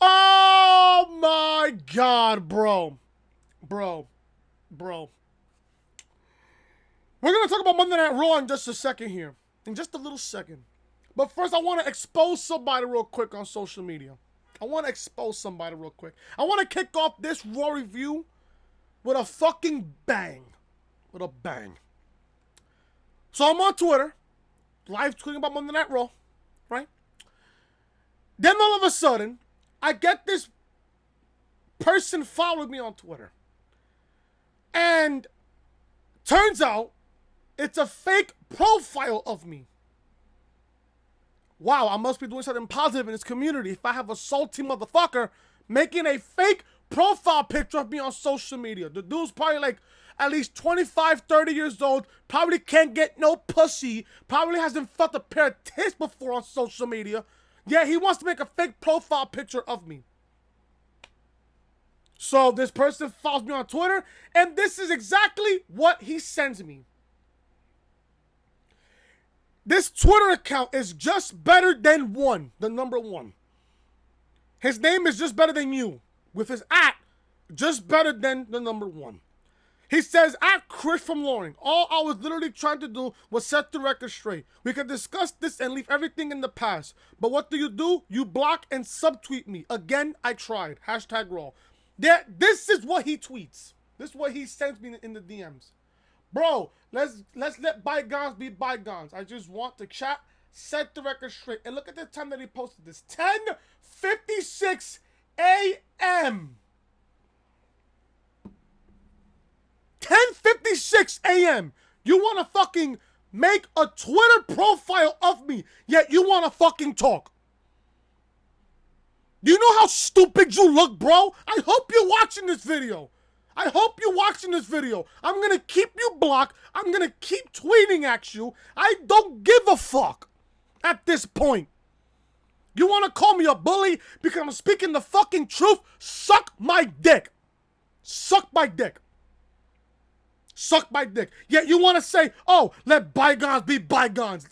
Oh my God, bro. Bro. We're going to talk about Monday Night Raw in just a second here. In just a little second. But first, I want to expose somebody real quick on social media. I want to kick off this Raw review with a fucking bang. With a bang. So I'm on Twitter, live tweeting about Monday Night Raw, right? Then all of a sudden, I get this person following me on Twitter. And turns out, it's a fake profile of me. Wow, I must be doing something positive in this community if I have a salty motherfucker making a fake profile picture of me on social media. The dude's probably like at least 25, 30 years old, probably can't get no pussy, probably hasn't felt a pair of tits before on social media. Yeah, he wants to make a fake profile picture of me. So this person follows me on Twitter, and this is exactly what he sends me. This Twitter account is just better than one, the number one. His name is just better than you, with his at just better than the number one. He says, at Chris from Loring, all I was literally trying to do was set the record straight. We could discuss this and leave everything in the past. But what do? You block and subtweet me. Again, I tried. Hashtag Raw. This is what he tweets. This is what he sends me in the DMs. Bro, let's let bygones be bygones. I just want to chat, set the record straight. And look at the time that he posted this. 10:56 a.m. 10:56 a.m. You want to fucking make a Twitter profile of me, yet you want to fucking talk. Do you know how stupid you look, bro? I hope you're watching this video. I'm going to keep you blocked. I'm going to keep tweeting at you. I don't give a fuck at this point. You want to call me a bully because I'm speaking the fucking truth? Suck my dick. Suck my dick. Yet you want to say, oh, let bygones be bygones.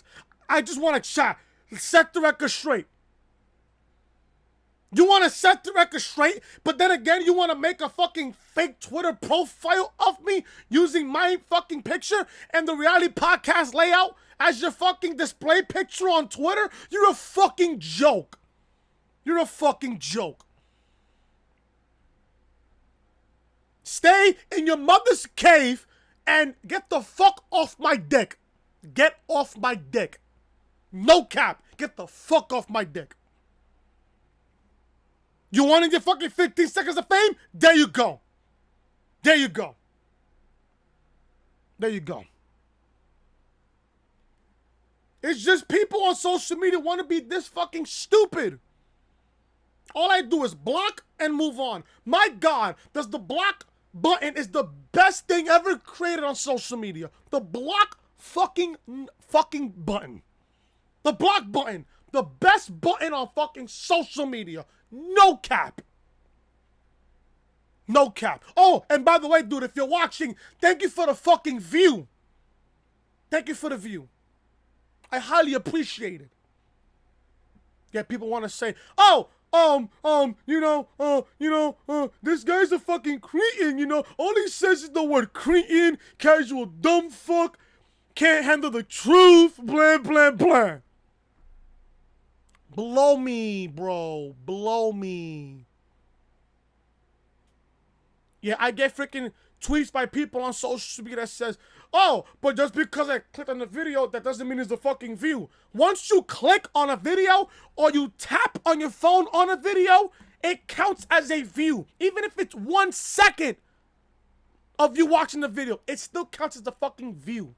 I just want to chat. Set the record straight. You want to set the record straight, but then again, you want to make a fucking fake Twitter profile of me using my fucking picture and the reality podcast layout as your fucking display picture on Twitter? You're a fucking joke. Stay in your mother's cave and get the fuck off my dick. Get off my dick. No cap. Get the fuck off my dick. You wanted your fucking 15 seconds of fame? There you go. It's just people on social media want to be this fucking stupid. All I do is block and move on. My God, does the block button is the best thing ever created on social media. The block fucking button. The block button. The best button on fucking social media. No cap. Oh, and by the way, dude, if you're watching, thank you for the fucking view. I highly appreciate it. Yeah, people want to say, oh, this guy's a fucking cretin, all he says is the word cretin, casual dumb fuck, can't handle the truth, blah, blah, blah. Blow me, bro. Yeah, I get freaking tweets by people on social media that says, oh, but just because I clicked on the video, that doesn't mean it's a fucking view. Once you click on a video or you tap on your phone on a video, it counts as a view. Even if it's 1 second of you watching the video, it still counts as a fucking view.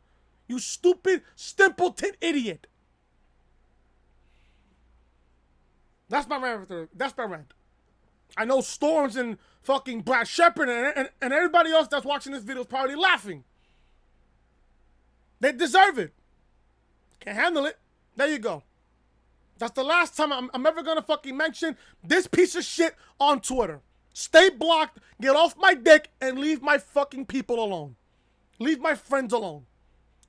You stupid, simpleton idiot. That's my rant. I know Storms and fucking Brad Shepard and everybody else that's watching this video is probably laughing. They deserve it. Can't handle it. There you go. That's the last time I'm ever gonna fucking mention this piece of shit on Twitter. Stay blocked, get off my dick, and leave my fucking people alone. Leave my friends alone.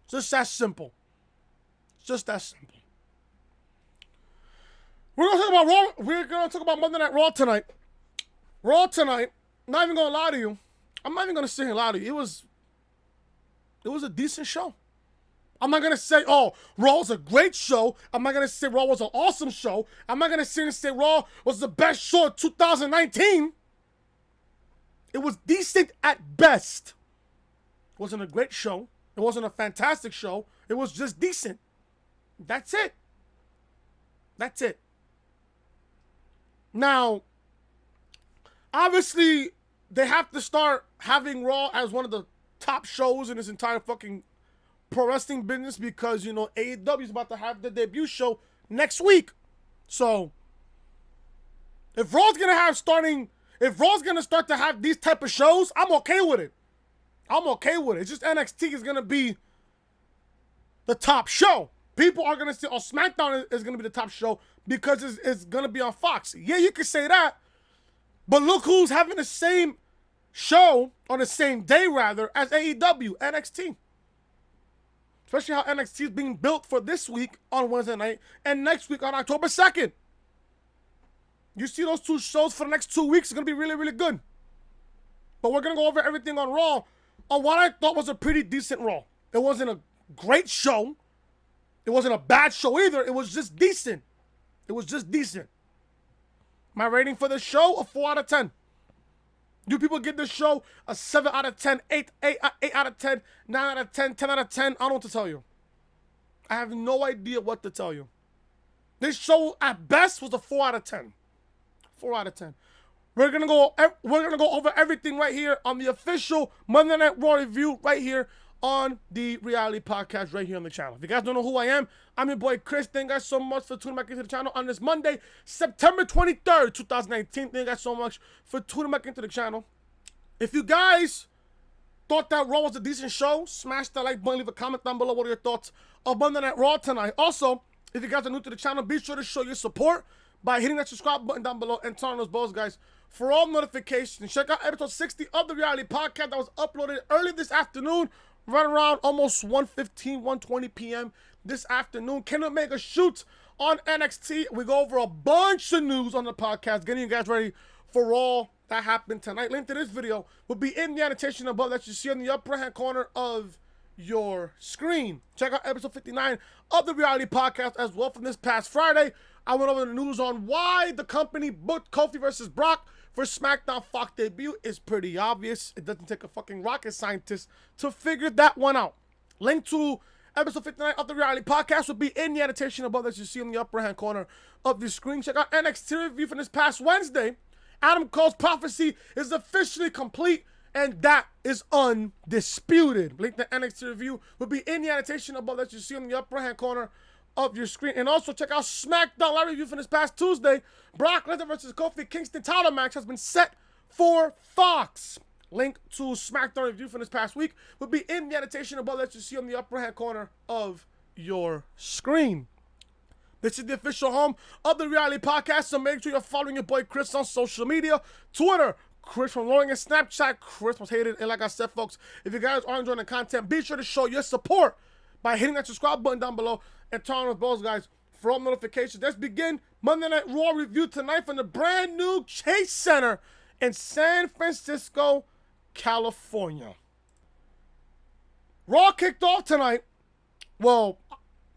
Just that simple. just that simple. We're gonna talk about Raw. We're gonna talk about Monday Night Raw tonight. Raw tonight. Not even gonna lie to you. I'm not even gonna sit here and lie to you. It was a decent show. I'm not gonna say, oh, Raw was a great show. I'm not gonna say Raw was an awesome show. I'm not gonna sit here and say Raw was the best show of 2019. It was decent at best. It wasn't a great show. It wasn't a fantastic show. It was just decent. That's it. That's it. Now, obviously, they have to start having Raw as one of the top shows in this entire fucking pro wrestling business because, you know, AEW is about to have their debut show next week. So, if Raw's gonna start to have these type of shows, I'm okay with it. I'm okay with it. It's just NXT is gonna be the top show. People are gonna say, oh, SmackDown is gonna be the top show because it's gonna be on Fox. Yeah, you can say that, but look who's having the same show on the same day, rather, as AEW, NXT. Especially how NXT is being built for this week on Wednesday night and next week on October 2nd. You see those two shows for the next 2 weeks, it's going to be really, really good. But we're going to go over everything on Raw on what I thought was a pretty decent Raw. It wasn't a great show. It wasn't a bad show either. It was just decent. It was just decent. My rating for the show, a 4 out of 10. You people give this show a 7 out of 10, 8 out of 10, 9 out of 10, 10 out of 10. I don't know what to tell you. I have no idea what to tell you. This show, at best, was a 4 out of 10. 4 out of 10. We're gonna go over everything right here on the official Monday Night Raw review right here on the Reality Podcast right here on the channel. If you guys don't know who I am, I'm your boy Chris. Thank you guys so much for tuning back into the channel on this Monday, September 23rd, 2019. Thank you guys so much for tuning back into the channel. If you guys thought that Raw was a decent show, smash that like button, leave a comment down below. What are your thoughts on Monday Night Raw tonight? Also, if you guys are new to the channel, be sure to show your support by hitting that subscribe button down below and turn on those bells, guys, for all notifications. Check out episode 60 of the Reality Podcast that was uploaded early this afternoon, right around almost 1:15, 1:20 p.m. this afternoon. Kenny Omega shoots on NXT. We go over a bunch of news on the podcast, getting you guys ready for all that happened tonight. Link to this video will be in the annotation above that you see on the upper hand corner of your screen. Check out episode 59 of the Reality Podcast as well from this past Friday. I went over the news on why the company booked Kofi versus Brock for SmackDown Fox debut. Is pretty obvious. It doesn't take a fucking rocket scientist to figure that one out. Link to episode 59 of the Reality Podcast will be in the annotation above that you see in the upper hand corner of the screen. Check out NXT review from this past Wednesday. Adam Cole's prophecy is officially complete, and that is undisputed. Link to NXT review will be in the annotation above that you see in the upper hand corner of your screen. And also check out SmackDown live review from this past Tuesday. Brock Lesnar versus Kofi Kingston title match has been set for Fox. Link to SmackDown review from this past week will be in the annotation above that you see on the upper hand corner of your screen. This is the official home of the Reality Podcast, so make sure you're following your boy Chris on social media. Twitter, Chris from Rolling, and Snapchat, Chris was hated. And like I said, folks, if you guys are enjoying the content, be sure to show your support by hitting that subscribe button down below and turn on those bells, guys, for all notifications. Let's begin Monday Night Raw review tonight from the brand new Chase Center in San Francisco, California. Raw kicked off tonight. Well,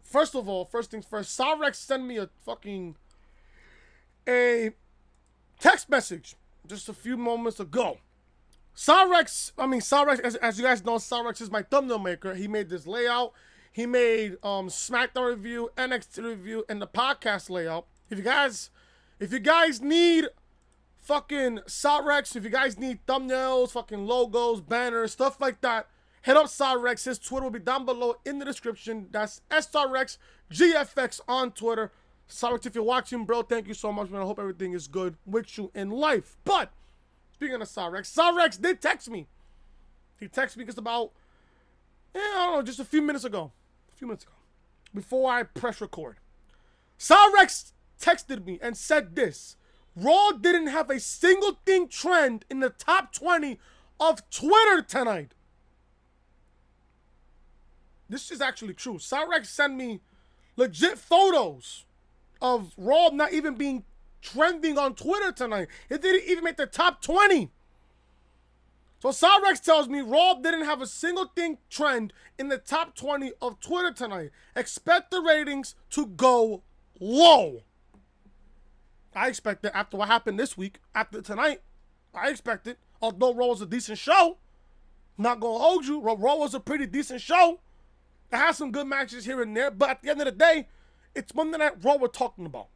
first of all, first things first, Cyrex sent me a text message just a few moments ago. Cyrex, as you guys know, Cyrex is my thumbnail maker. He made this layout. He made SmackDown review, NXT review, and the podcast layout. If you guys need fucking Cyrex, if you guys need thumbnails, fucking logos, banners, stuff like that, hit up Cyrex. His Twitter will be down below in the description. That's SRXGFX on Twitter. Cyrex, if you're watching, bro, thank you so much, man. I hope everything is good with you in life. But speaking of Cyrex did text me. He texted me just about, I don't know, just a few minutes ago. Before I press record. Cyrex texted me and said this: Raw didn't have a single thing trend in the top 20 of Twitter tonight. This is actually true. Cyrex sent me legit photos of Raw not even being trending on Twitter tonight. It didn't even make the top 20. So Cyrex tells me Raw didn't have a single thing trend in the top 20 of Twitter tonight. Expect the ratings to go low. I expect it after what happened this week, after tonight. I expect it. Although Raw was a decent show. Not going to hold you. Raw was a pretty decent show. It has some good matches here and there. But at the end of the day, it's Monday Night Raw we're talking about.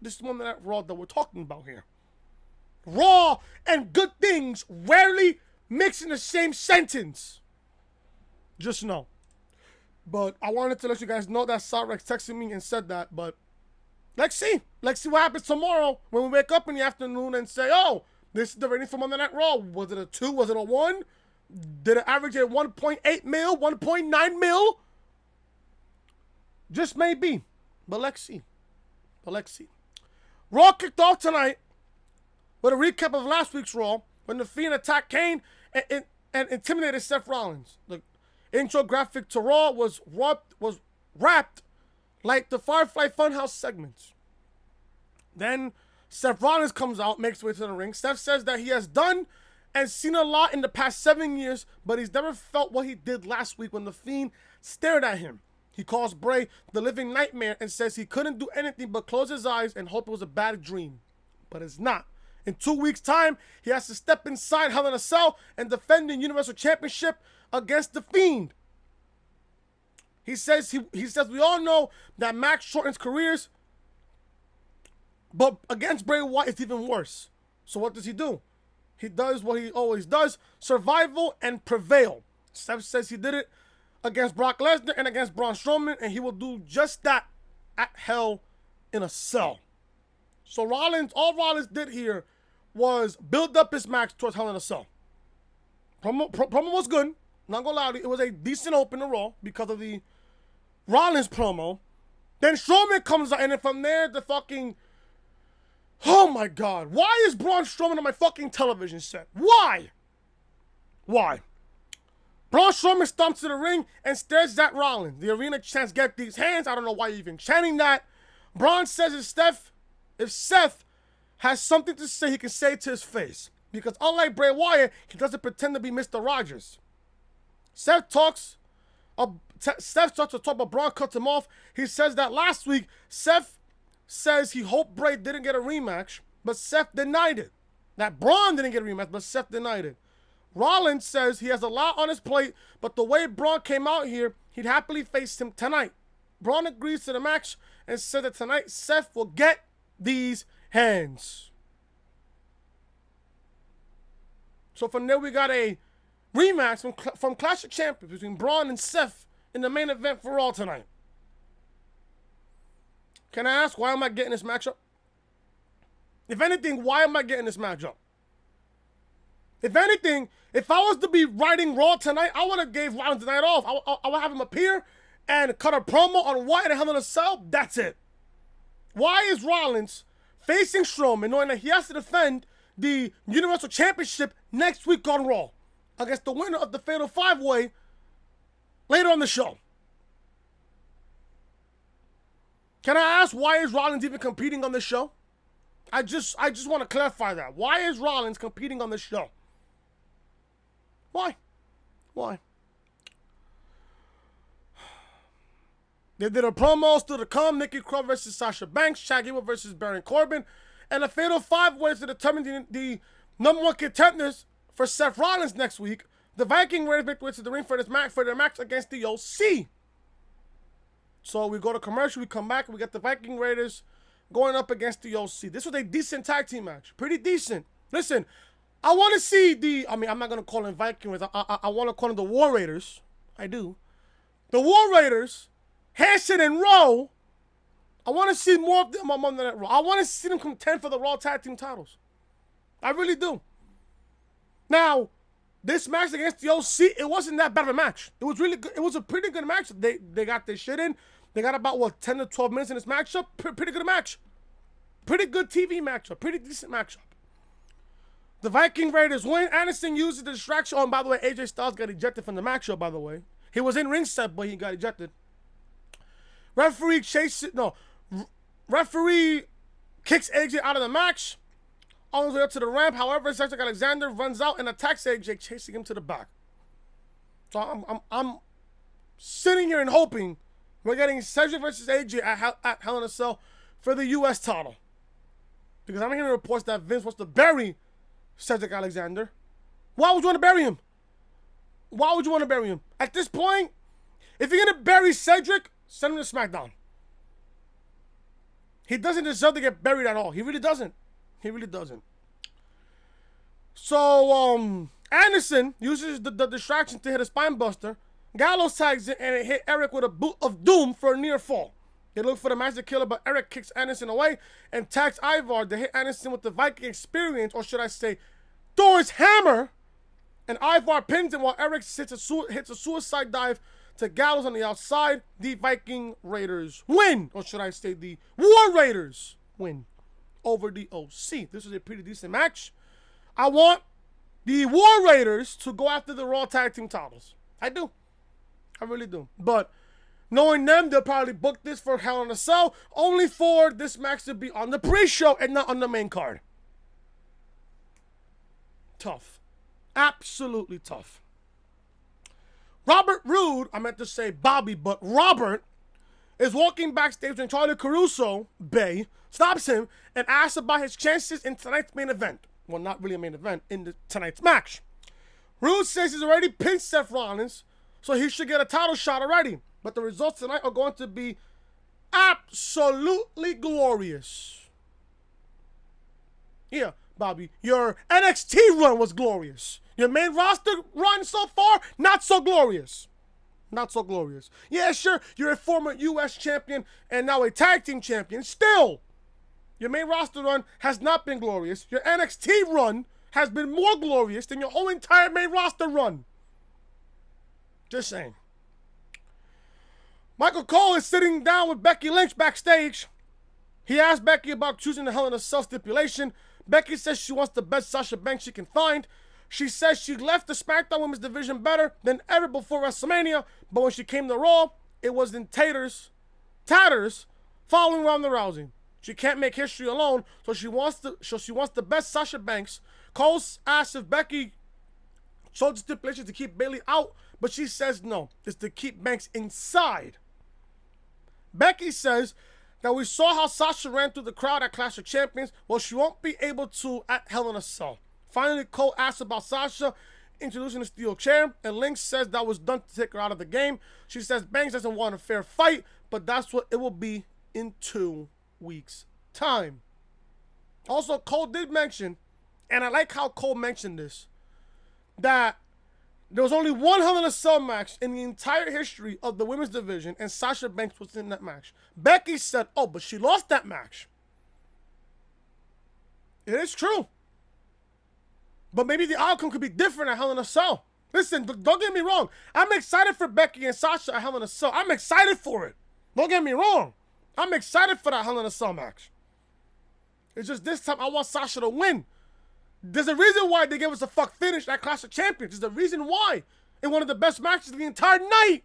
This is Monday Night Raw that we're talking about here. Raw and good things rarely mix in the same sentence. Just know. But I wanted to let you guys know that Cyrex texted me and said that. But let's see. Let's see what happens tomorrow when we wake up in the afternoon and say, oh, this is the rating for Monday Night Raw. Was it a 2? Was it a 1? Did it average at 1.8 mil? 1.9 mil? Just maybe. But let's see. Raw kicked off tonight with a recap of last week's Raw when the Fiend attacked Kane and intimidated Seth Rollins. The intro graphic to Raw was wrapped like the Firefly Funhouse segments. Then Seth Rollins comes out, makes his way to the ring. Seth says that he has done and seen a lot in the past 7 years, but he's never felt what he did last week when the Fiend stared at him. He calls Bray the living nightmare and says he couldn't do anything but close his eyes and hope it was a bad dream. But it's not. In 2 weeks' time, he has to step inside Hell in a Cell and defend the Universal Championship against the Fiend. He says we all know that Max shortens careers, but against Bray Wyatt it's even worse. So what does he do? He does what he always does: survival and prevail. Seth says he did it against Brock Lesnar and against Braun Strowman, and he will do just that at Hell in a Cell. So all Rollins did here was build up his match towards Hell in a Cell. Promo was good. Not gonna lie, it was a decent open to Raw because of the Rollins promo. Then Strowman comes out, and then from there, the fucking... Oh my God. Why is Braun Strowman on my fucking television set? Why? Braun Strowman stomps to the ring and stares at Rollins. The arena chants, "Get these hands." I don't know why you're even chanting that. Braun says if Seth has something to say, he can say it to his face. Because unlike Bray Wyatt, he doesn't pretend to be Mr. Rogers. Seth starts to talk, but Braun cuts him off. He says that last week, Seth says he hoped Bray didn't get a rematch, but Seth denied it. That Braun didn't get a rematch, but Seth denied it. Rollins says he has a lot on his plate, but the way Braun came out here, he'd happily face him tonight. Braun agrees to the match and said that tonight Seth will get these hands. So from there we got a rematch from Clash of Champions between Braun and Seth in the main event for Raw tonight. Can I ask, why am I getting this matchup? If anything, why am I getting this matchup? If anything, if I was to be writing Raw tonight, I would have gave Rollins the night off. I would have him appear and cut a promo on Wyatt and Hell in a Cell. That's it. Why is Rollins facing Strowman knowing that he has to defend the Universal Championship next week on Raw against the winner of the Fatal 5-Way later on the show? Can I ask, why is Rollins even competing on this show? I just want to clarify that. Why is Rollins competing on this show? Why? They did a promo still to come. Nikki Cross versus Sasha Banks. Chad Gable versus Baron Corbin. And a Fatal 5-Way to determine the number one contenders for Seth Rollins next week. The Viking Raiders make way to the ring for their match against the OC. So we go to commercial, we come back, we get the Viking Raiders going up against the OC. This was a decent tag team match. Pretty decent. Listen, I want to see I'm not going to call them Viking Raiders. I want to call them the War Raiders. I do. The War Raiders, Hanson and Rowe, I want to see more of them on Monday Night Raw. I want to see them contend for the Raw tag team titles. I really do. Now, this match against the OC, it wasn't that bad of a match. It was really good. It was a pretty good match. They got their shit in. They got about, 10 to 12 minutes in this matchup. Pretty good match. Pretty good TV matchup. Pretty decent matchup. The Viking Raiders win. Anderson uses the distraction. Oh, and by the way, AJ Styles got ejected from the matchup, by the way. He was in ring set, but he got ejected. Referee chases, no. Referee kicks AJ out of the match. On his way up to the ramp, however, Cedric Alexander runs out and attacks AJ, chasing him to the back. So I'm sitting here and hoping we're getting Cedric versus AJ at Hell in a Cell for the U.S. title. Because I'm hearing reports that Vince wants to bury Cedric Alexander. Why would you want to bury him? Why would you want to bury him? At this point, if you're going to bury Cedric, send him to SmackDown. He doesn't deserve to get buried at all. He really doesn't. He really doesn't. So, Anderson uses the distraction to hit a spine buster. Gallows tags it and it hit Eric with a boot of doom for a near fall. They look for the Master Killer, but Eric kicks Anderson away and tags Ivar to hit Anderson with the Viking experience, or should I say, Thor's hammer. And Ivar pins him while Eric hits a suicide dive to Gallows on the outside. The Viking Raiders win, or should I say the War Raiders win over the OC. This was a pretty decent match. I want the War Raiders to go after the Raw Tag Team titles. I do. I really do. But knowing them, they'll probably book this for Hell in a Cell, only for this match to be on the pre-show and not on the main card. Tough. Absolutely tough. Robert Roode, I meant to say Bobby, but Robert is walking backstage when Charlie Caruso, Bay, stops him and asks about his chances in tonight's main event. Well, not really a main event, in tonight's match. Roode says he's already pinned Seth Rollins, so he should get a title shot already. But the results tonight are going to be absolutely glorious. Yeah, Bobby, your NXT run was glorious. Your main roster run so far, not so glorious. Not so glorious. Yeah, sure, you're a former U.S. champion and now a tag team champion. Still, your main roster run has not been glorious. Your NXT run has been more glorious than your whole entire main roster run. Just saying. Michael Cole is sitting down with Becky Lynch backstage. He asked Becky about choosing the Hell in a Cell stipulation. Becky says she wants the best Sasha Banks she can find. She says she left the SmackDown Women's Division better than ever before WrestleMania, but when she came to Raw, it was in tatters, following Ronda Rousey. She can't make history alone, so she wants the best Sasha Banks. Cole asks if Becky chose the stipulation to keep Bayley out, but she says no, it's to keep Banks inside. Becky says that we saw how Sasha ran through the crowd at Clash of Champions. Well, she won't be able to at Hell in a Cell. Finally, Cole asks about Sasha introducing the steel chair, and Lynch says that was done to take her out of the game. She says Banks doesn't want a fair fight, but that's what it will be in 2 weeks' time. Also, Cole did mention, and I like how Cole mentioned this, that there was only one Hell in a Cell match in the entire history of the women's division, and Sasha Banks was in that match. Becky said, oh, but she lost that match. It is true. But maybe the outcome could be different at Hell in a Cell. Listen, don't get me wrong. I'm excited for Becky and Sasha at Hell in a Cell. I'm excited for it. Don't get me wrong. I'm excited for that Hell in a Cell match. It's just this time I want Sasha to win. There's a reason why they gave us a fuck finish at Clash of Champions. There's a reason why. In one of the best matches of the entire night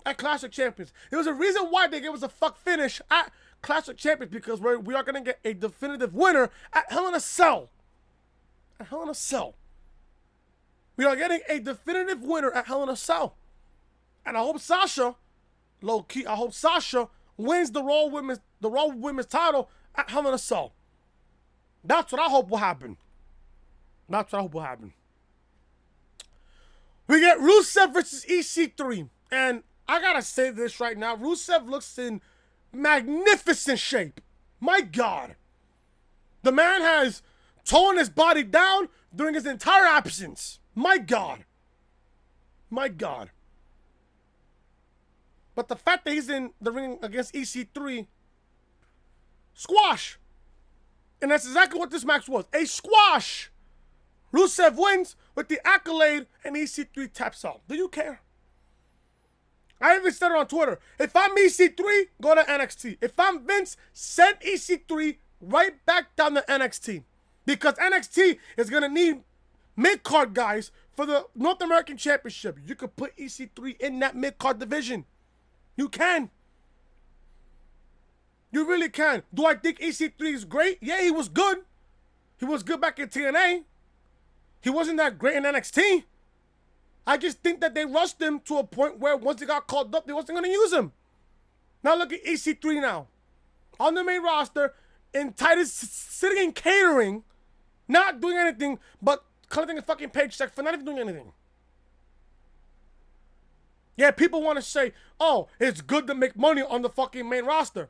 at Clash of Champions. There was a reason why they gave us a fuck finish at Clash of Champions, because we are going to get a definitive winner at Hell in a Cell. At Hell in a Cell. We are getting a definitive winner at Hell in a Cell. And I hope Sasha, low key, I hope Sasha wins the Raw Women's title at Hell in a Cell. That's what I hope will happen. That's what I hope will happen. We get Rusev versus EC3. And I gotta say this right now. Rusev looks in magnificent shape. My God. The man has toned his body down during his entire absence. My God. My God. But the fact that he's in the ring against EC3, squash. And that's exactly what this match was. A squash. Rusev wins with the accolade and EC3 taps out. Do you care? I even said it on Twitter. If I'm EC3, go to NXT. If I'm Vince, send EC3 right back down to NXT. Because NXT is going to need mid-card guys for the North American Championship. You could put EC3 in that mid-card division. You can. You really can. Do I think EC3 is great? Yeah, he was good. He was good back in TNA. He wasn't that great in NXT. I just think that they rushed him to a point where once he got called up, they wasn't going to use him. Now look at EC3 now. On the main roster, in Titus sitting in catering, not doing anything, but collecting a fucking paycheck for not even doing anything. Yeah, people want to say, oh, it's good to make money on the fucking main roster.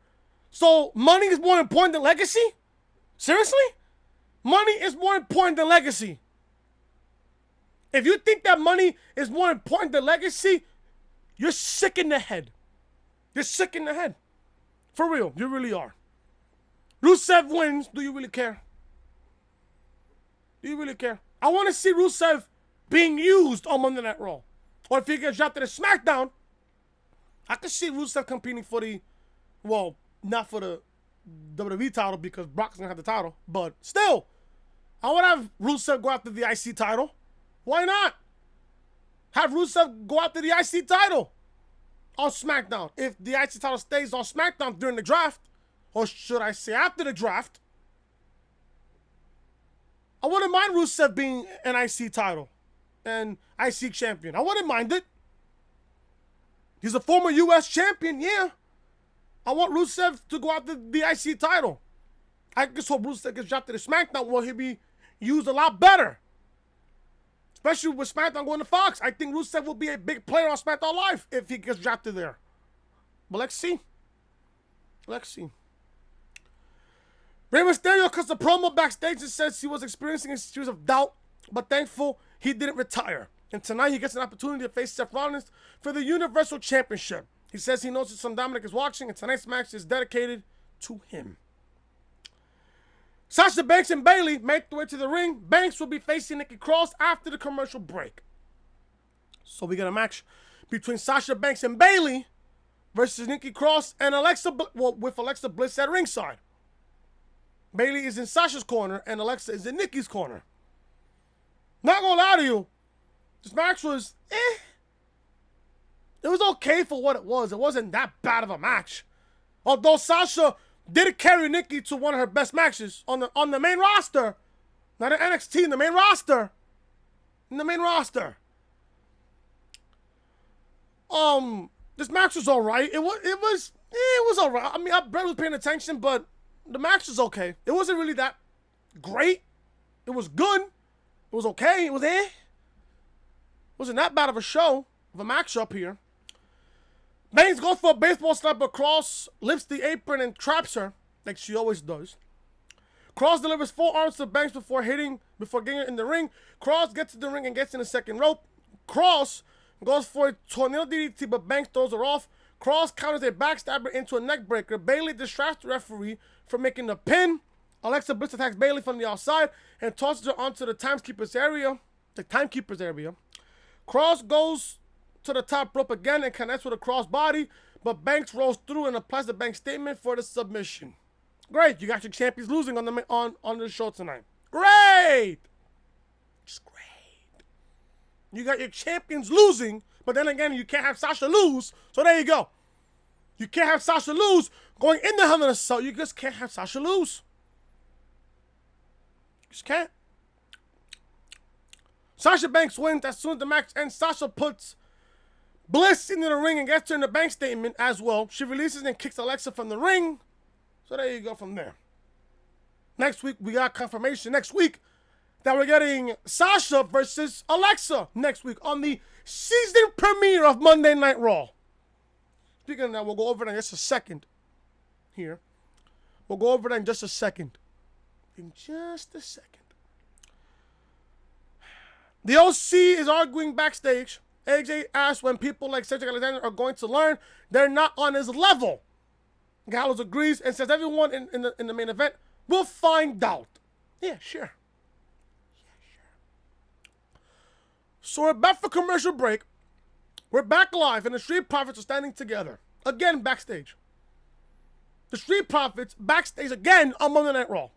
So money is more important than legacy? Seriously? Money is more important than legacy. If you think that money is more important than legacy, you're sick in the head. You're sick in the head. For real, you really are. Rusev wins. Do you really care? Do you really care? I want to see Rusev being used on Monday Night Raw. Or if he gets drafted to SmackDown, I could see Rusev competing for the, well, not for the WWE title because Brock's going to have the title. But still, I would have Rusev go after the IC title. Why not? Have Rusev go after the IC title on SmackDown. If the IC title stays on SmackDown during the draft, or should I say after the draft, I wouldn't mind Rusev being an IC title and IC champion. I wouldn't mind it. He's a former US champion, yeah. I want Rusev to go after the IC title. I just hope Rusev gets drafted to SmackDown where he'll be used a lot better. Especially with SmackDown going to Fox. I think Rusev will be a big player on SmackDown Live if he gets drafted there. But let's see. Let's see. Rey Mysterio cuts a promo backstage and says he was experiencing a series of doubt, but thankful he didn't retire. And tonight he gets an opportunity to face Seth Rollins for the Universal Championship. He says he knows his son Dominic is watching, and tonight's match is dedicated to him. Sasha Banks and Bayley make their way to the ring. Banks will be facing Nikki Cross after the commercial break. So we get a match between Sasha Banks and Bayley versus Nikki Cross and with Alexa Bliss at ringside. Bayley is in Sasha's corner and Alexa is in Nikki's corner. Not gonna lie to you, this match was It was okay for what it was. It wasn't that bad of a match. Although Sasha did carry Nikki to one of her best matches on the main roster. Not in NXT, in the main roster. In the main roster. This match was alright. It was alright. I mean, I barely was paying attention, but the match was okay. It wasn't really that great. It was good. It was okay. It was It wasn't that bad of a show, of a matchup here. Banks goes for a baseball slap, but Cross lifts the apron and traps her, like she always does. Cross delivers 4 arms to Banks before getting her in the ring. Cross gets to the ring and gets in the second rope. Cross goes for a tornado DDT, but Banks throws her off. Cross counters a backstabber into a neck breaker. Bayley distracts the referee from making the pin. Alexa Bliss attacks Bayley from the outside and tosses her onto the timekeeper's area. Cross goes to the top rope again and connects with a crossbody, but Banks rolls through and applies the Banks statement for the submission. Great, you got your champions losing on the show tonight. Great, just great. You got your champions losing, but then again, you can't have Sasha lose. So there you go. You can't have Sasha lose going into Hell in a Cell. You just can't have Sasha lose. You just can't. Sasha Banks wins as soon as the match ends. Sasha puts Bliss into the ring and gets her in the Bank statement as well. She releases and kicks Alexa from the ring. So there you go from there. Next week, we got confirmation next week that we're getting Sasha versus Alexa next week on the season premiere of Monday Night Raw. Speaking of that, we'll go over that in just a second here. We'll go over that in just a second. In just a second. The OC is arguing backstage. AJ asks when people like Cedric Alexander are going to learn they're not on his level. Gallows agrees and says everyone in the main event will find out. Yeah, sure. So we're back for commercial break. We're back live and the Street Profits are standing together. Again, backstage. The Street Profits backstage again on Monday Night Raw.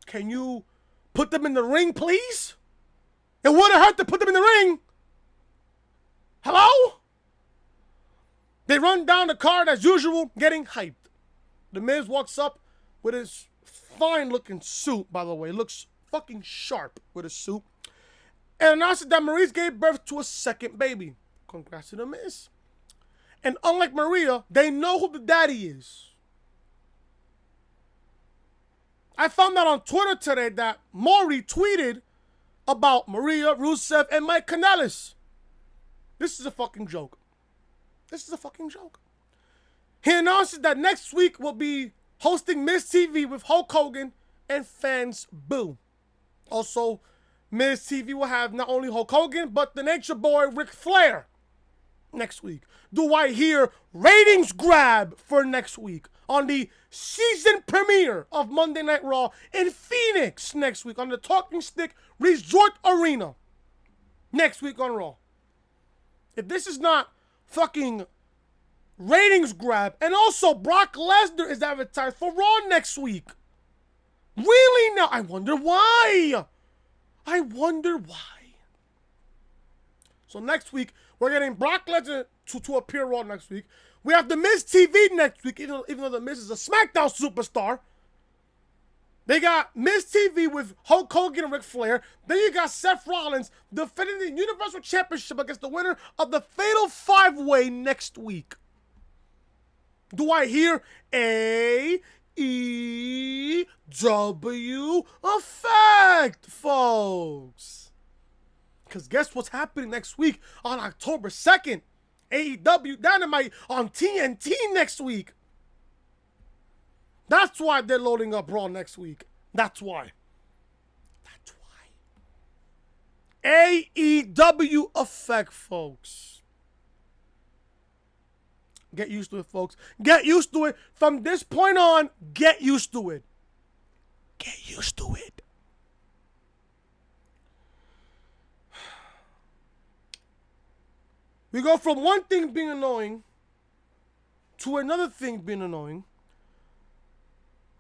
Can you put them in the ring, please? It wouldn't hurt to put them in the ring. Hello? They run down the card as usual, getting hyped. The Miz walks up with his fine-looking suit, by the way. Looks fucking sharp with his suit. And announces that Maria's gave birth to a second baby. Congrats to The Miz. And unlike Maria, they know who the daddy is. I found out on Twitter today that Maury tweeted about Maria, Rusev, and Mike Kanellis. This is a fucking joke. This is a fucking joke. He announces that next week will be hosting Miz TV with Hulk Hogan and Fans Boo. Also, Miz TV will have not only Hulk Hogan, but the Nature Boy Ric Flair next week. Do I hear ratings grab for next week on the season premiere of Monday Night Raw in Phoenix next week on the Talking Stick Resort Arena next week on Raw? If this is not fucking ratings grab, and also Brock Lesnar is advertised for Raw next week. Really now? I wonder why. So next week, we're getting Brock Lesnar to appear Raw next week. We have The Miz TV next week, even though The Miz is a SmackDown superstar. They got Miz TV with Hulk Hogan and Ric Flair. Then you got Seth Rollins defending the Universal Championship against the winner of the Fatal 5-Way next week. Do I hear AEW effect, folks? Because guess what's happening next week on October 2nd? AEW Dynamite on TNT next week. That's why they're loading up Raw next week. That's why. AEW effect, folks. Get used to it, folks. Get used to it. From this point on, get used to it. Get used to it. We go from one thing being annoying to another thing being annoying.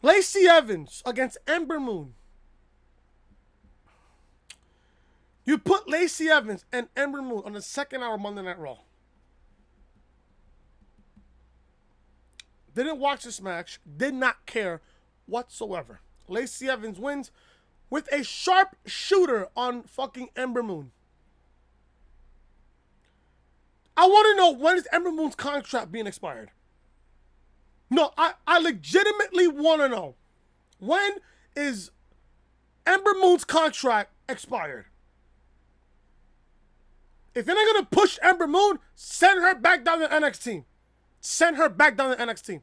Lacey Evans against Ember Moon. You put Lacey Evans and Ember Moon on the second hour of Monday Night Raw. Didn't watch this match. Did not care whatsoever. Lacey Evans wins with a sharp shooter on fucking Ember Moon. I want to know, when is Ember Moon's contract being expired? No, I legitimately want to know. When is Ember Moon's contract expired? If you're not going to push Ember Moon, send her back down to NXT. Send her back down to NXT.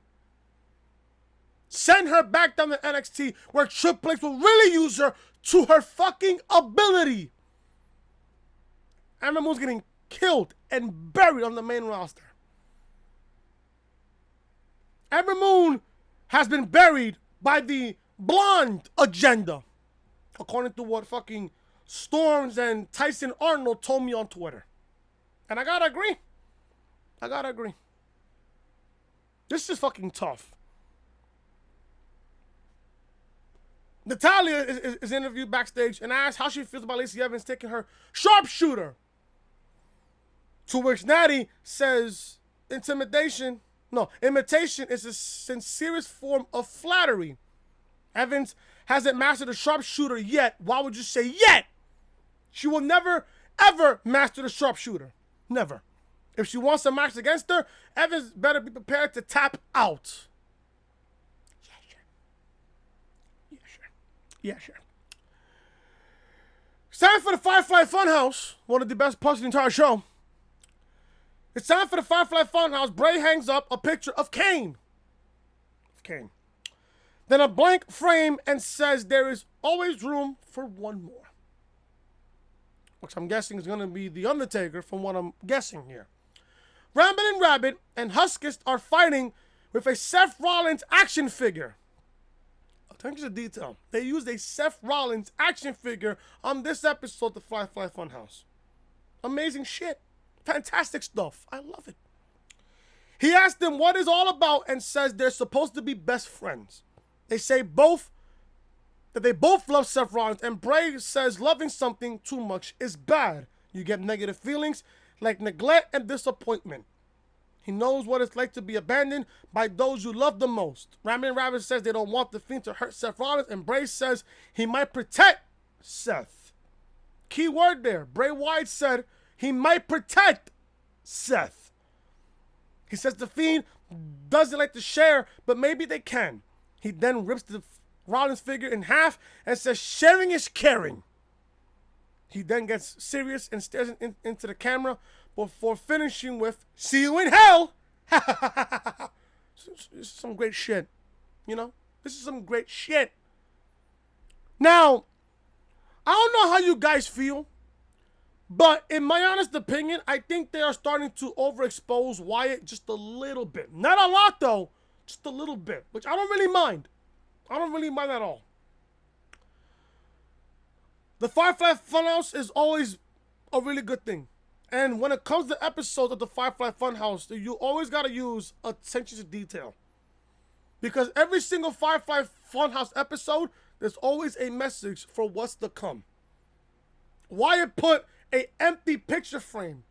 Send her back down to NXT where Triple H will really use her to her fucking ability. Ember Moon's getting killed and buried on the main roster. Ember Moon has been buried by the blonde agenda, according to what fucking Storms and Tyson Arnold told me on Twitter. And I gotta agree. This is fucking tough. Natalya is interviewed backstage and asked how she feels about Lacey Evans taking her sharpshooter. To which Natty says, imitation is the sincerest form of flattery. Evans hasn't mastered the sharpshooter yet. Why would you say yet? She will never, ever master the sharpshooter. Never. If she wants a match against her, Evans better be prepared to tap out. Yeah, sure. It's time for the Firefly Funhouse. One of the best parts of the entire show. It's time for the Firefly Funhouse. Bray hangs up a picture of Kane. Then a blank frame and says there is always room for one more. Which I'm guessing is going to be The Undertaker from what I'm guessing here. Ramblin' Rabbit and Huskus are fighting with a Seth Rollins action figure. Attention to detail. They used a Seth Rollins action figure on this episode of the Firefly Funhouse. Amazing shit. Fantastic stuff. I love it. He asked them what it's all about and says they're supposed to be best friends. They say that they both love Seth Rollins, and Bray says loving something too much is bad. You get negative feelings like neglect and disappointment. He knows what it's like to be abandoned by those you love the most. Ramen Rabbit says they don't want the Fiend to hurt Seth Rollins, and Bray says he might protect Seth. Key word there. Bray Wyatt said he might protect Seth. He says the Fiend doesn't like to share, but maybe they can. He then rips the Rollins figure in half and says sharing is caring. He then gets serious and stares into the camera before finishing with, see you in hell. This is some great shit. You know? This is some great shit. Now, I don't know how you guys feel, but in my honest opinion, I think they are starting to overexpose Wyatt just a little bit. Not a lot, though. Just a little bit, which I don't really mind. I don't really mind at all. The Firefly Funhouse is always a really good thing. And when it comes to episodes of the Firefly Funhouse, you always got to use attention to detail. Because every single Firefly Funhouse episode, there's always a message for what's to come. Wyatt put an empty picture frame.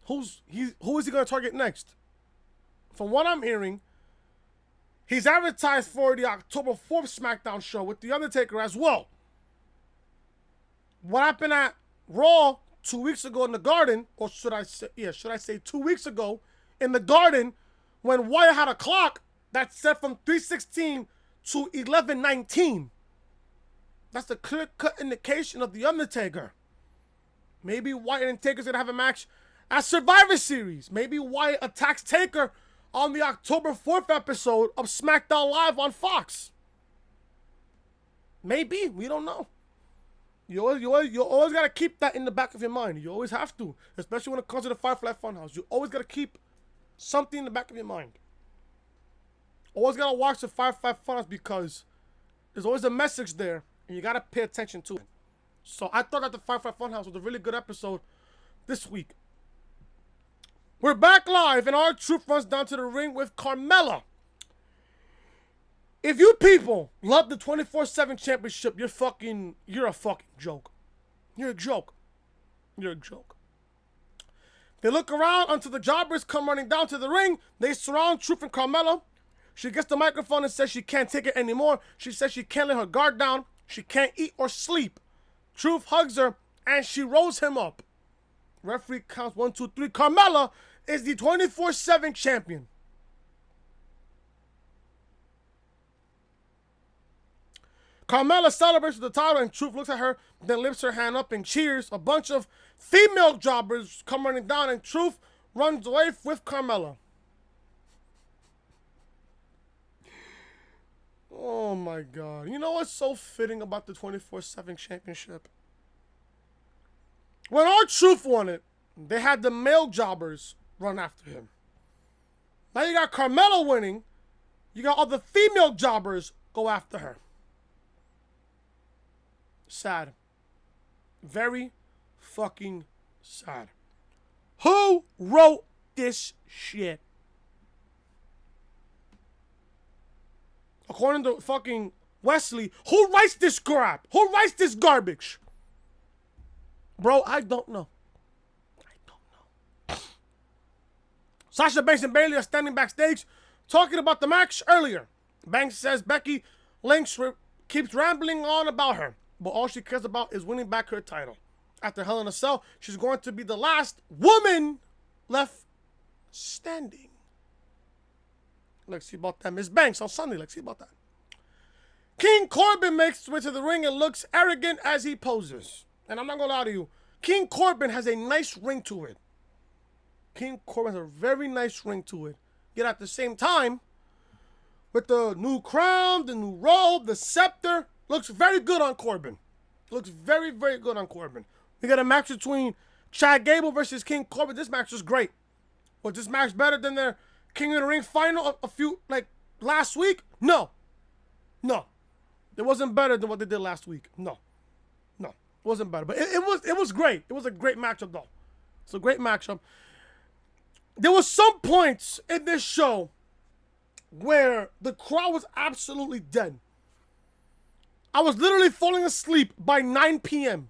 Who is he going to target next? From what I'm hearing, he's advertised for the October 4th SmackDown show with The Undertaker as well. What happened at Raw 2 weeks ago in the Garden, or should I say 2 weeks ago in the Garden, when Wyatt had a clock that set from 3:16 to 11:19. That's a clear-cut indication of The Undertaker. Maybe Wyatt and Taker's gonna have a match at Survivor Series. Maybe Wyatt attacks Taker on the October 4th episode of SmackDown Live on Fox. Maybe. We don't know. You always got to keep that in the back of your mind. You always have to. Especially when it comes to the Firefly Funhouse. You always got to keep something in the back of your mind. Always got to watch the Firefly Funhouse because there's always a message there. And you got to pay attention to it. So I thought that the Firefly Funhouse was a really good episode this week. We're back live and R-Truth runs down to the ring with Carmella. If you people love the 24/7 championship, you're a fucking joke. You're a joke. You're a joke. They look around until the jobbers come running down to the ring. They surround Truth and Carmella. She gets the microphone and says she can't take it anymore. She says she can't let her guard down. She can't eat or sleep. Truth hugs her and she rolls him up. Referee counts 1, 2, 3. Carmella is the 24/7 champion. Carmella celebrates with the title and Truth looks at her, then lifts her hand up and cheers. A bunch of female jobbers come running down and Truth runs away with Carmella. Oh my God. You know what's so fitting about the 24/7 championship? When R-Truth won it, they had the male jobbers run after him. Now you got Carmella winning. You got all the female jobbers go after her. Sad. Very fucking sad. Who wrote this shit? According to fucking Wesley, who writes this crap? Who writes this garbage? Bro, I don't know. I don't know. Sasha Banks and Bayley are standing backstage talking about the match earlier. Banks says Becky Lynch keeps rambling on about her, but all she cares about is winning back her title. After Hell in a Cell, she's going to be the last woman left standing. Let's see about that. Miss Banks on Sunday. Let's see about that. King Corbin makes his way to the ring and looks arrogant as he poses. And I'm not going to lie to you. King Corbin has a nice ring to it. King Corbin has a very nice ring to it. Yet at the same time, with the new crown, the new robe, the scepter, looks very good on Corbin. Looks very, very good on Corbin. We got a match between Chad Gable versus King Corbin. This match was great. Was this match better than their King of the Ring final a few, last week? No. No. It wasn't better than what they did last week. No. No. It wasn't better. But it was great. It was a great matchup, though. It's a great matchup. There was some points in this show where the crowd was absolutely dead. I was literally falling asleep by 9 p.m.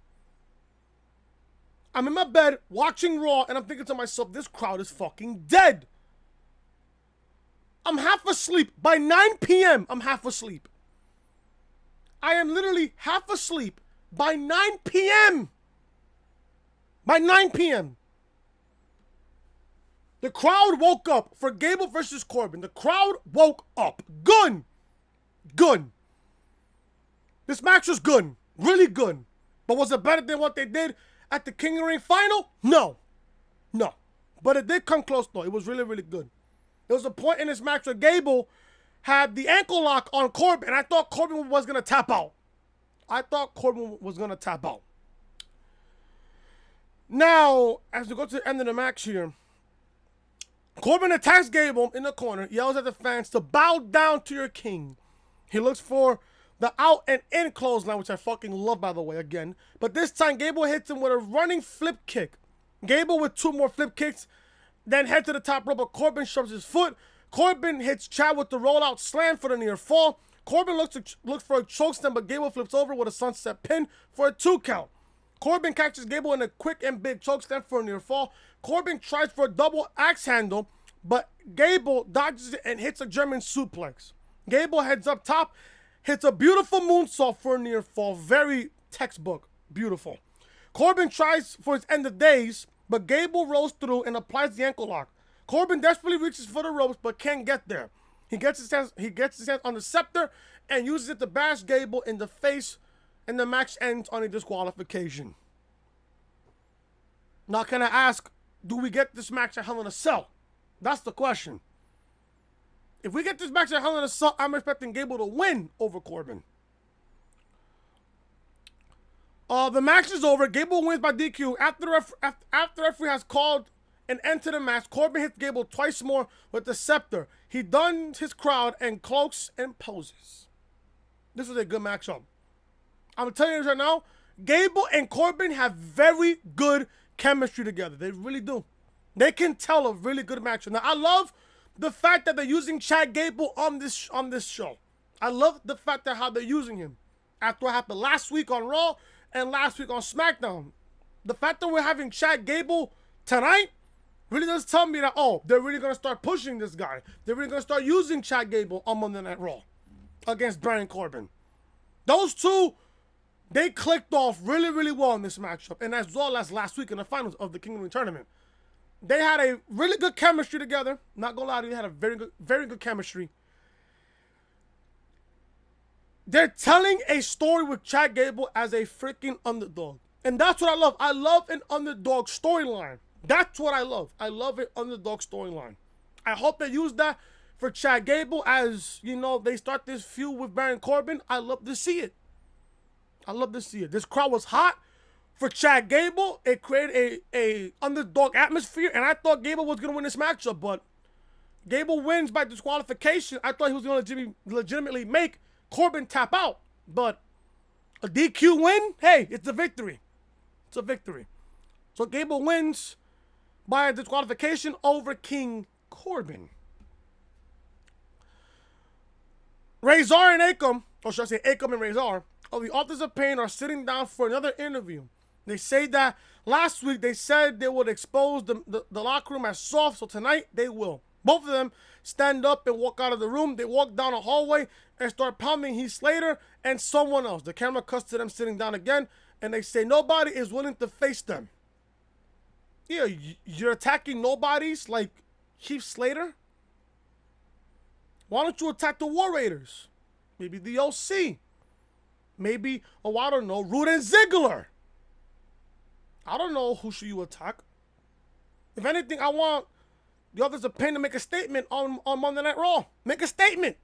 I'm in my bed watching Raw, and I'm thinking to myself, this crowd is fucking dead. asleep. By 9 p.m., I'm half asleep. I am literally half asleep by 9 p.m. By 9 p.m. The crowd woke up for Gable versus Corbin. The crowd woke up. Good. Good. This match was good. Really good. But was it better than what they did at the King of the Ring final? No. No. But it did come close, though. It was really, really good. There was a point in this match where Gable had the ankle lock on Corbin, and I thought Corbin was going to tap out. Now, as we go to the end of the match here, Corbin attacks Gable in the corner, yells at the fans to bow down to your king. He looks for the out and in clothesline, which I fucking love, by the way, again. But this time, Gable hits him with a running flip kick. Gable with 2 more flip kicks, then head to the top rope, but Corbin shoves his foot. Corbin hits Chad with the rollout slam for the near fall. Corbin looks for a chokeslam, but Gable flips over with a sunset pin for a 2 count. Corbin catches Gable in a quick and big chokeslam for a near fall. Corbin tries for a double axe handle, but Gable dodges it and hits a German suplex. Gable heads up top, hits a beautiful moonsault for a near fall. Very textbook. Beautiful. Corbin tries for his end of days, but Gable rolls through and applies the ankle lock. Corbin desperately reaches for the ropes, but can't get there. He gets his hands on the scepter and uses it to bash Gable in the face, and the match ends on a disqualification. Now, can I ask, do we get this match at Hell in a Cell? That's the question. If we get this match at Hell in a Cell, I'm expecting Gable to win over Corbin. The match is over. Gable wins by DQ. After the referee has called an end to the match, Corbin hits Gable twice more with the scepter. He duns his crowd and cloaks and poses. This was a good matchup. I'm telling you this right now, Gable and Corbin have very good chemistry together. They really do. They can tell a really good matchup. Now, I love the fact that they're using Chad Gable on this show. I love the fact that how they're using him. After what happened last week on Raw and last week on SmackDown. The fact that we're having Chad Gable tonight really does tell me that, oh, they're really going to start pushing this guy. They're really going to start using Chad Gable on Monday Night Raw against Baron Corbin. Those two, they clicked off really, really well in this matchup. And as well as last week in the finals of the King of the Ring tournament. They had a really good chemistry together. Not going to lie to you, they had a very good chemistry. They're telling a story with Chad Gable as a freaking underdog. And that's what I love. I love an underdog storyline. That's what I love. I love an underdog storyline. I hope they use that for Chad Gable as, you know, they start this feud with Baron Corbin. I love to see it. I love to see it. This crowd was hot for Chad Gable. It created a underdog atmosphere, and I thought Gable was going to win this matchup, but Gable wins by disqualification. I thought he was going to legitimately make Corbin tap out, but a DQ win, hey, it's a victory. It's a victory. So Gable wins by a disqualification over King Corbin. Razor and Akam, or should I say Akam and Razor, of the Authors of Pain are sitting down for another interview. They say that last week they said they would expose the locker room as soft, so tonight they will. Both of them stand up and walk out of the room. They walk down a hallway and start pounding Heath Slater and someone else. The camera cuts to them sitting down again, and they say nobody is willing to face them. Yeah, you're attacking nobodies like Heath Slater? Why don't you attack the War Raiders? Maybe the OC. Maybe, oh, I don't know, Rude and Ziggler. I don't know who should you attack. If anything, I want the Authors of Pain to make a statement on Monday Night Raw. Make a statement.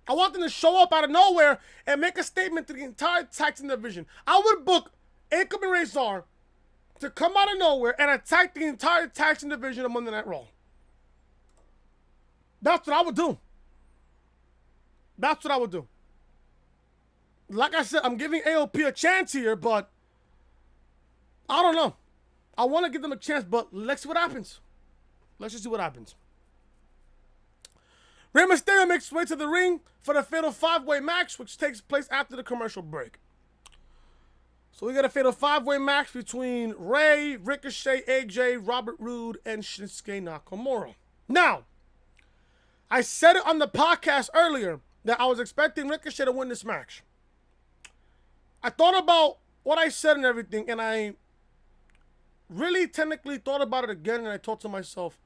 I want them to show up out of nowhere and make a statement to the entire tag team division. I would book Akam and Razor to come out of nowhere and attack the entire tag team division on Monday Night Raw. That's what I would do. That's what I would do. Like I said, I'm giving AOP a chance here, but I don't know. I want to give them a chance, but let's see what happens. Let's just see what happens. Rey Mysterio makes his way to the ring for the Fatal 5-Way match, which takes place after the commercial break. So we got a Fatal 5-Way match between Rey, Ricochet, AJ, Robert Roode, and Shinsuke Nakamura. Now, I said it on the podcast earlier that I was expecting Ricochet to win this match. I thought about what I said and everything, and I really technically thought about it again, and I thought to myself,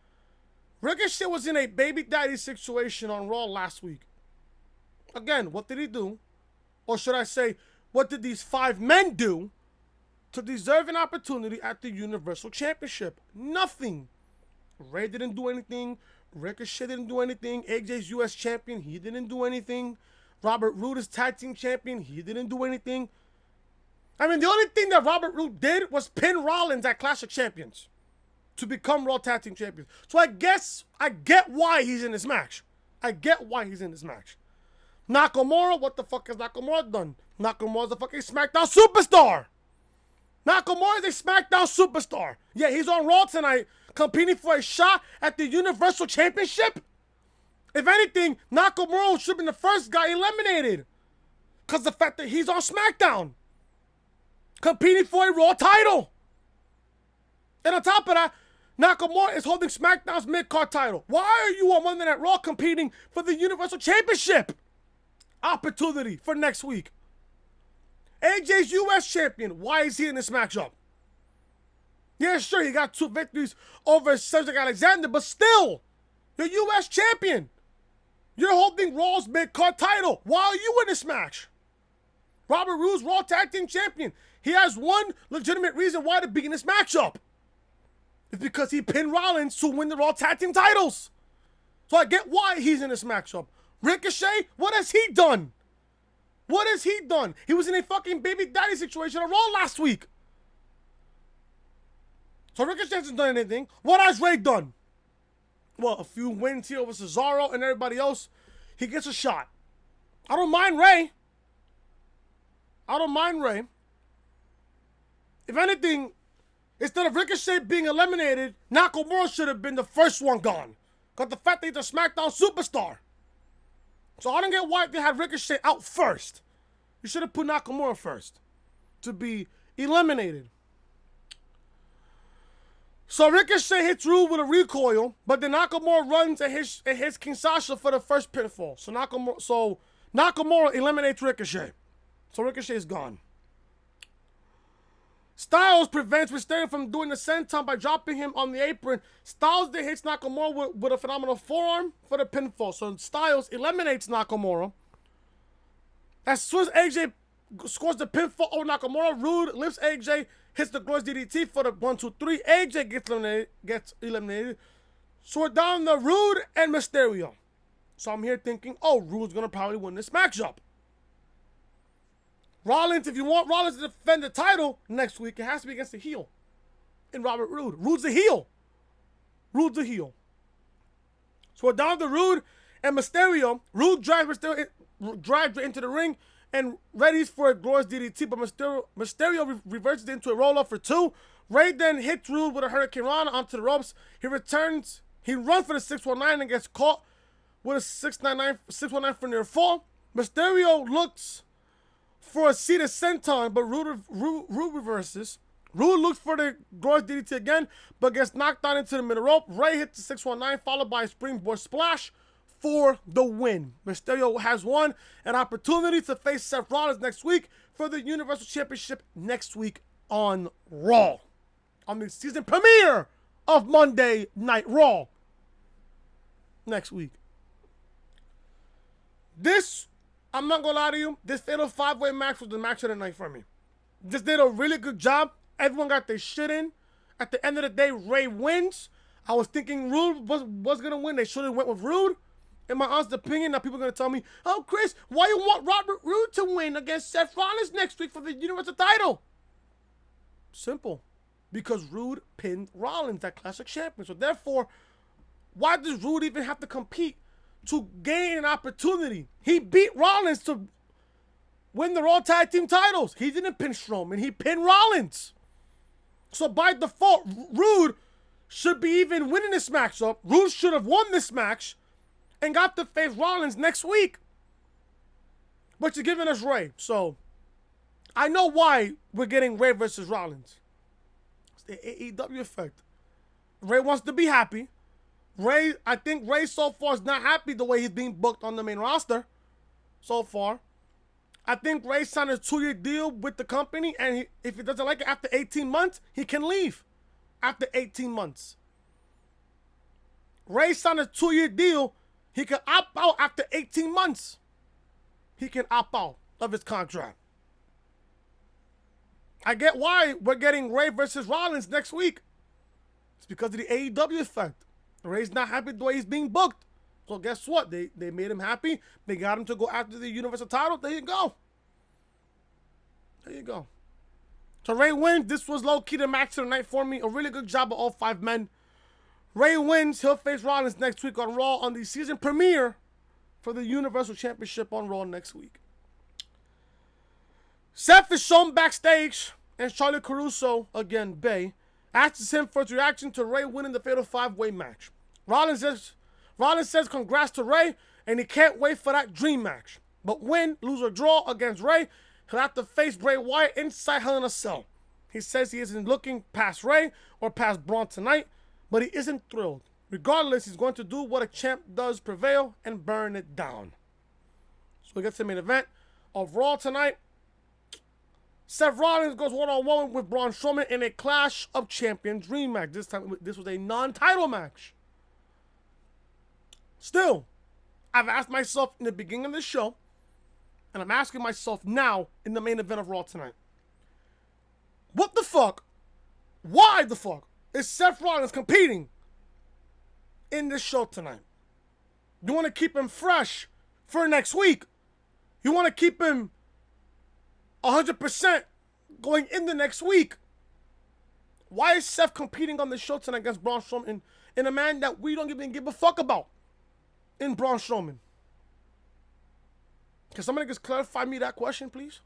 Ricochet was in a baby daddy situation on Raw last week. Again, what did he do? Or should I say, what did these 5 men do to deserve an opportunity at the Universal Championship? Nothing. Ray didn't do anything. Ricochet didn't do anything. AJ's US champion, he didn't do anything. Robert Roode is tag team champion, he didn't do anything. I mean, the only thing that Robert Roode did was pin Rollins at Clash of Champions to become Raw Tag Team Champions. So I guess I get why he's in this match. I get why he's in this match. Nakamura, what the fuck has Nakamura done? Nakamura's a fucking SmackDown superstar. Nakamura is a SmackDown superstar. Yeah, he's on Raw tonight competing for a shot at the Universal Championship. If anything, Nakamura should have been the first guy eliminated because the fact that he's on SmackDown competing for a Raw title. And on top of that, Nakamura is holding SmackDown's mid-card title. Why are you on Monday Night Raw competing for the Universal Championship opportunity for next week? AJ's US champion. Why is he in this matchup? Yeah, sure, he got 2 victories over Cedric Alexander, but still, you're US champion. You're holding Raw's mid-card title. Why are you in this match? Robert Roode's Raw Tag Team Champion. He has one legitimate reason why to be in this matchup. It's because he pinned Rollins to win the Raw Tag Team titles. So I get why he's in this matchup. Ricochet, what has he done? What has he done? He was in a fucking baby daddy situation on Raw last week. So Ricochet hasn't done anything. What has Ray done? Well, a few wins here over Cesaro and everybody else. He gets a shot. I don't mind Ray. I don't mind Ray. If anything, instead of Ricochet being eliminated, Nakamura should have been the first one gone. Because the fact that he's a SmackDown superstar. So I don't get why they had Ricochet out first. You should have put Nakamura first to be eliminated. So Ricochet hits Roode with a recoil, but then Nakamura runs and hits King Sasha for the first pinfall. So Nakamura eliminates Ricochet. So Ricochet is gone. Styles prevents Mysterio from doing the senton by dropping him on the apron. Styles then hits Nakamura with a phenomenal forearm for the pinfall. So Styles eliminates Nakamura. As soon as AJ scores the pinfall over Nakamura, Roode lifts AJ, hits the Glorious DDT for the 1, 2, 3. AJ gets eliminated. So we're down to Roode and Mysterio. So I'm here thinking, oh, Roode's going to probably win this matchup. Rollins, if you want Rollins to defend the title next week, it has to be against the heel in Robert Roode. Roode's the heel. Roode's the heel. So we're down to Roode and Mysterio. Roode drives into the ring and readies for a Glorious DDT, but Mysterio reverses into a roll-up for 2. Ray then hits Roode with a Hurricane Rana onto the ropes. He runs for the 619 and gets caught with a 619 for near fall. Mysterio looks for a seated senton, but Roode reverses. Roode looks for the Glorious DDT again, but gets knocked down into the middle rope. Ray hits the 619, followed by a springboard splash for the win. Mysterio has won an opportunity to face Seth Rollins next week for the Universal Championship next week on Raw. On the season premiere of Monday Night Raw. Next week. This, I'm not gonna lie to you, this Fatal 5-Way match was the match of the night for me. Just did a really good job. Everyone got their shit in. At the end of the day, Ray wins. I was thinking Roode was gonna win. They should have went with Roode. In my honest opinion, now people are gonna tell me, oh Chris, why you want Robert Roode to win against Seth Rollins next week for the Universal title? Simple. Because Roode pinned Rollins at Clash of Champions. So therefore, why does Roode even have to compete to gain an opportunity? He beat Rollins to win the Raw Tag Team titles. He didn't pin Strowman. He pinned Rollins. So by default, Roode should be even winning this matchup. Roode should have won this match and got to face Rollins next week. But you're giving us Ray. So I know why we're getting Ray versus Rollins. It's the AEW effect. Ray wants to be happy. I think Ray so far is not happy the way he's being booked on the main roster so far. I think Ray signed a 2-year deal with the company, and if he doesn't like it after 18 months, he can leave after 18 months. Ray signed a 2-year deal. He can opt out after 18 months. He can opt out of his contract. I get why we're getting Ray versus Rollins next week. It's because of the AEW effect. Ray's not happy the way he's being booked. So guess what? They made him happy. They got him to go after the Universal title. There you go. There you go. So Ray wins. This was low-key the match of the night for me. A really good job of all 5 men. Ray wins. He'll face Rollins next week on Raw on the season premiere for the Universal Championship on Raw next week. Seth is shown backstage, and Charlie Caruso, again, Bay, asks him for his reaction to Ray winning the Fatal 5-Way match. Rollins says congrats to Ray, and he can't wait for that dream match. But win, lose, or draw against Ray, he'll have to face Bray Wyatt inside Hell in a Cell. He says he isn't looking past Ray or past Braun tonight, but he isn't thrilled. Regardless, he's going to do what a champ does, prevail and burn it down. So we get to the main event of Raw tonight. Seth Rollins goes one-on-one with Braun Strowman in a Clash of Champions dream match. This time, this was a non-title match. Still, I've asked myself in the beginning of the show, and I'm asking myself now in the main event of Raw tonight. What the fuck? Why the fuck is Seth Rollins competing in this show tonight? You want to keep him fresh for next week. You want to keep him 100% going in the next week. Why is Seth competing on the show tonight against Braun Strowman in a man that we don't even give a fuck about in Braun Strowman? Can somebody just clarify me that question, please?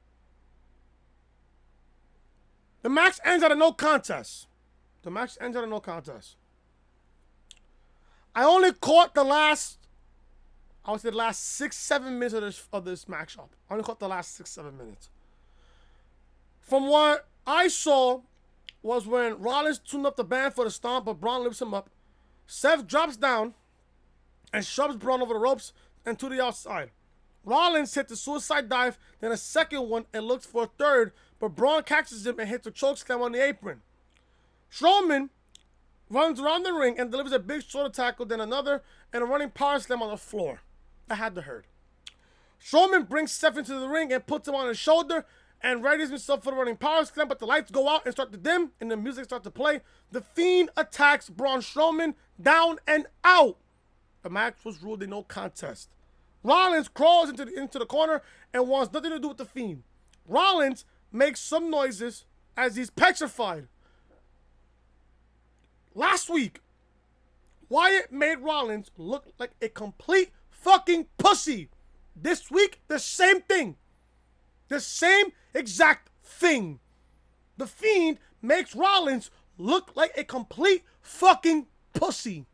The match ends at a no contest. The match ends at a no contest. I only caught the last, I would say the last 6-7 minutes of this matchup. I only caught the last 6-7 minutes. From what I saw was when Rollins tuned up the band for the stomp, but Braun lifts him up. Seth drops down and shoves Braun over the ropes and to the outside. Rollins hit the suicide dive, then a second one, and looks for a third, but Braun catches him and hits a choke slam on the apron. Strowman runs around the ring and delivers a big shoulder tackle, then another, and a running power slam on the floor. I had to hurt. Strowman brings Seth into the ring and puts him on his shoulder and readies himself for the running power slam, but the lights go out and start to dim, and the music starts to play. The Fiend attacks Braun Strowman down and out. The match was ruled a no contest. Rollins crawls into the corner and wants nothing to do with the Fiend. Rollins makes some noises as he's petrified. Last week, Wyatt made Rollins look like a complete fucking pussy. This week, the same thing. The same exact thing. The Fiend makes Rollins look like a complete fucking pussy.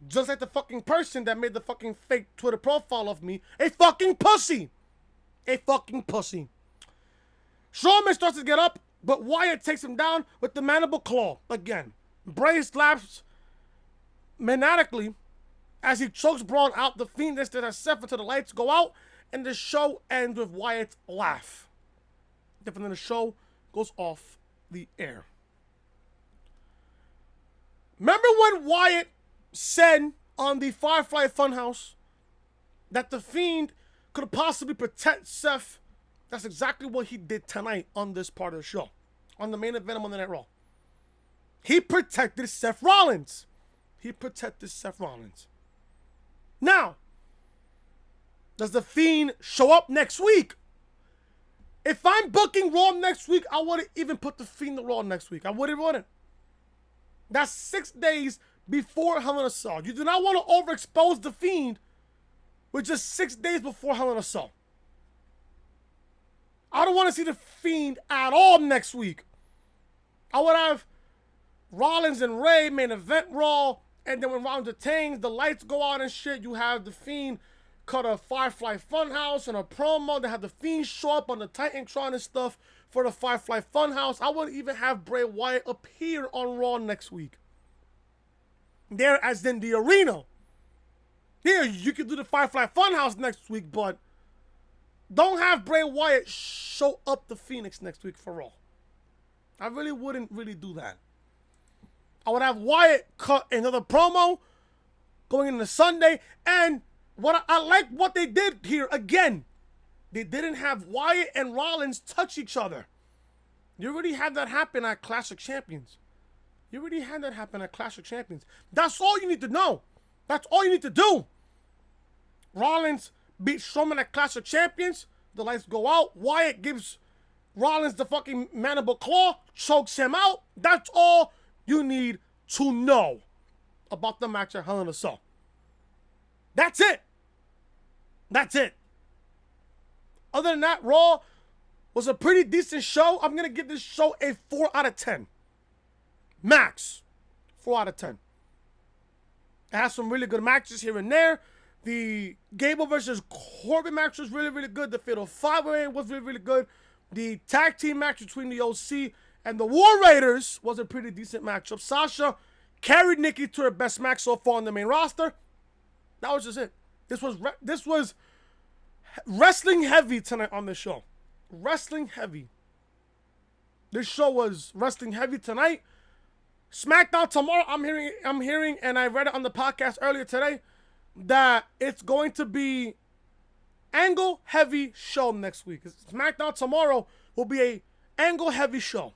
Just like the fucking person that made the fucking fake Twitter profile of me a fucking pussy. A fucking pussy. Strowman starts to get up, but Wyatt takes him down with the mandible claw again. Bray slaps maniacally as he chokes Braun out. The Fiend instead has Seth until the lights go out, and the show ends with Wyatt's laugh. Then the show goes off the air. Remember when Wyatt said on the Firefly Funhouse that the Fiend could possibly protect Seth? That's exactly what he did tonight on this part of the show. On the main event of Monday Night Raw. He protected Seth Rollins. He protected Seth Rollins. Now, does the Fiend show up next week? If I'm booking Raw next week, I wouldn't even put the Fiend to Raw next week. I wouldn't. That's 6 days before Hell in a Cell. You do not want to overexpose the Fiend with just 6 days before Hell in a Cell. I don't want to see the Fiend at all next week. I would have Rollins and Ray main event Raw, and then when Rollins retains, the lights go out and shit. You have the Fiend cut a Firefly Funhouse and a promo. They have the Fiend show up on the Titantron and stuff for the Firefly Funhouse. I wouldn't even have Bray Wyatt appear on Raw next week. there as in the arena. Here, you can do the Firefly Funhouse next week, but don't have Bray Wyatt show up the Phoenix next week for Raw. I really wouldn't really do that. I would have Wyatt cut another promo going into Sunday. And what I like what they did here again. They didn't have Wyatt and Rollins touch each other. You already had that happen at Clash of Champions. You already had that happen at Clash of Champions. That's all you need to know. That's all you need to do. Rollins beat Strowman at Clash of Champions. The lights go out. Wyatt gives Rollins the fucking mandible claw. Chokes him out. That's all you need to know about the match at Hell in a Cell. That's it. That's it. Other than that, Raw was a pretty decent show. I'm going to give this show a 4 out of 10. Max. 4 out of 10. It has some really good matches here and there. The Gable versus Corbin match was really, really good. The Fatal 5-Way was really, really good. The tag team match between the OC and the War Raiders was a pretty decent matchup. Sasha carried Nikki to her best match so far on the main roster. That was just it. This was wrestling heavy tonight on this show. Wrestling heavy. This show was wrestling heavy tonight. SmackDown tomorrow, I'm hearing, and I read it on the podcast earlier today, that it's going to be angle heavy show next week. SmackDown tomorrow will be a angle heavy show.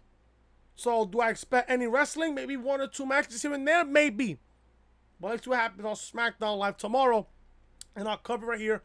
So do I expect any wrestling? Maybe 1 or 2 matches here and there? Maybe. But let's see what happens on SmackDown Live tomorrow. And I'll cover it here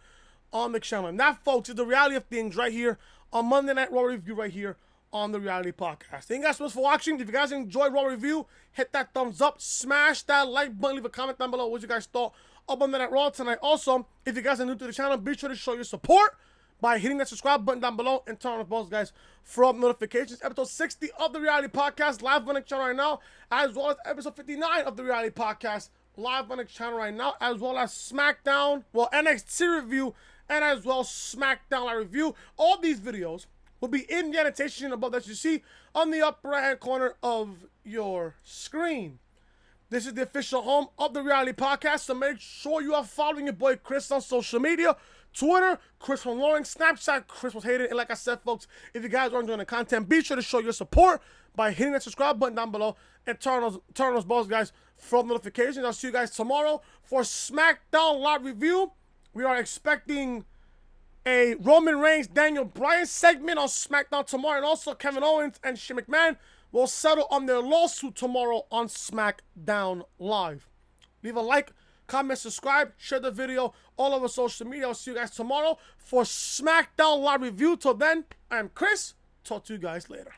on the channel. And that, folks, is the reality of things right here on Monday Night Raw Review right here on the Reality Podcast. Thank you guys so much for watching. If you guys enjoyed Raw Review, hit that thumbs up, smash that like button, leave a comment down below what you guys thought of Monday Night Raw tonight. Also, if you guys are new to the channel, be sure to show your support by hitting that subscribe button down below and turn on the bells, guys, for notifications. Episode 60 of the Reality Podcast live on the channel right now, as well as episode 59 of the Reality Podcast live on the channel right now, as well as SmackDown, well, NXT review, and as well SmackDown Live review. All these videos will be in the annotation above that you see on the upper right-hand corner of your screen. This is the official home of the Reality Podcast, so make sure you are following your boy Chris on social media. Twitter, Chris from Lawrence, Snapchat, Chris was hated. And like I said, folks, if you guys are enjoying the content, be sure to show your support by hitting that subscribe button down below and turn those bells, guys, for notifications. I'll see you guys tomorrow for SmackDown Live review. We are expecting a Roman Reigns, Daniel Bryan segment on SmackDown tomorrow, and also Kevin Owens and Shane McMahon will settle on their lawsuit tomorrow on SmackDown Live. Leave a like, comment, subscribe, share the video all over social media. I'll see you guys tomorrow for SmackDown Live review. Till then, I'm Chris. Talk to you guys later.